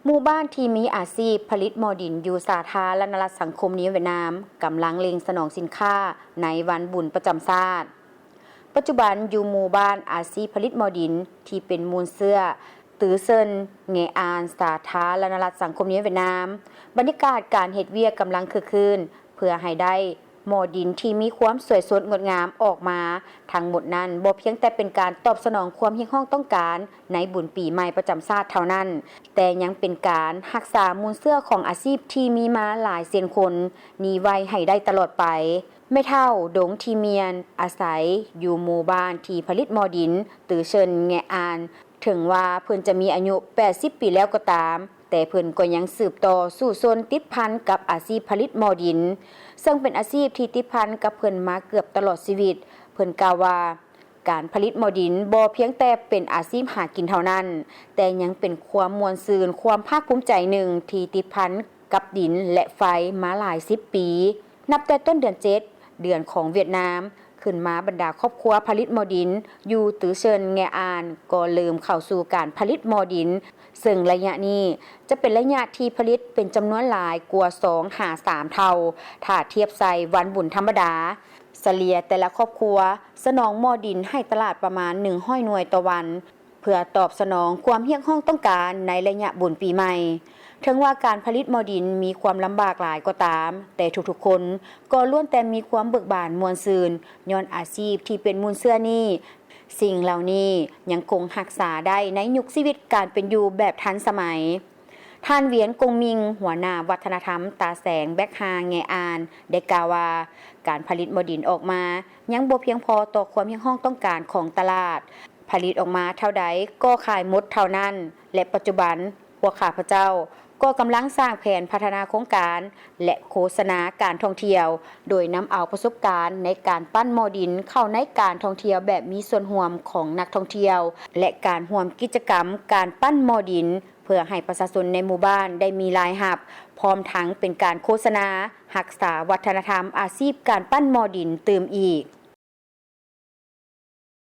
หมู่บ้านที่มีอาชีพผลิตหม้อดินอยู่สาธารณรัฐสังคมนิเวียดนามกำลังเล็งสนองสินค้าในวันบุญประจำชาติปัจจุบันอยู่หมู่บ้านอาชีพผลิตหม้อดินที่เป็นมูลเสื้อตือเซินเงอานสาธารณรัฐสังคมนิเวียดนามบรรยากาศการเฮ็ดเวียกกำลังคึกคืนเพื่อให้ได้หม้อดินที่มีความสวยสดงดงามออกมาทั้งหมดนั้นบ่เพียงแต่เป็นการตอบสนองความเรียกร้องต้องการในบุญปีใหม่ประจำชาติเท่านั้นแต่ยังเป็นการรักษามูลเสื้อของอาชีพที่มีมาหลายเสียนคนนี้ไว้ให้ได้ตลอดไปแม่เฒ่าดงทีเมียนอาศัยอยู่หมู่บ้านที่ผลิตหม้อดินตือเชิญแงอานถึงว่าเพิ่นจะมีอายุ80ปีแล้วก็ตามแต่เพิ่นก็ยังสืบต่อสู่ชนติดพันกับอาชีพผลิตหม้อดินซึ่งเป็นอาชีพที่ติดพันกับเพิ่นมาเกือบตลอดชีวิตเพิ่นกล่าวว่าการผลิตหม้อดินบ่เพียงแต่เป็นอาชีพหากินเท่านั้นแต่ยังเป็นความม่วนซื่นความภาคภูมิใจหนึ่งที่ติดพันกับดินและไฟมาหลาย10ปีนับแต่ต้นเดือน7เดือนของเวียดนามขึ้นมาบรรดาครอบครัวผลิตหม้อดินอยู่ตือเชิญแงอานก็เริ่มเข้าสู่การผลิตหม้อดินซึ่งระยะนี้จะเป็นระยะที่ผลิตเป็นจำนวนหลายกว่า2หา3เท่าถ้าเทียบใส่วันบุญธรรมดาเฉลี่ยแต่ละครอบครัวสนองหม้อดินให้ตลาดประมาณ100หน่วยต่อวันเพื่อตอบสนองความเรียกร้องต้องการในระยะบุญปีใหม่ถึงว่าการผลิตหม้อดินมีความลำบากหลายก็ตามแต่ทุกๆคนก็ล้วนแต่มีความเบิกบานมวลซืนย้อนอาชีพที่เป็นมูลเสื้อนี้สิ่งเหล่านี้ยังคงรักษาได้ในยุคชีวิตการเป็นอยู่แบบทันสมัยท่านเวียนกงมิงหัวหน้าวัฒนธรรมตาแสงแบกฮาแงอานได้กล่าวว่าการผลิตหม้อดินออกมายังบ่เพียงพอต่อความเรียกร้องต้องการของตลาดผลิตออกมาเท่าใดก็ขายหมดเท่านั้นและปัจจุบันพวกข้าพเจ้าก็กำลังสร้างแผนพัฒนาโครงการและโฆษณาการท่องเที่ยวโดยนำเอาประสบการณ์ในการปั้นหม้อดินเข้าในการท่องเที่ยวแบบมีส่วนร่วมของนักท่องเที่ยวและการร่วมกิจกรรมการปั้นหม้อดินเพื่อให้ประชาชนในหมู่บ้านได้มีรายรับพร้อมทั้งเป็นการโฆษณารักษาวัฒนธรรมอาชีพการปั้นหม้อดินเติมอีก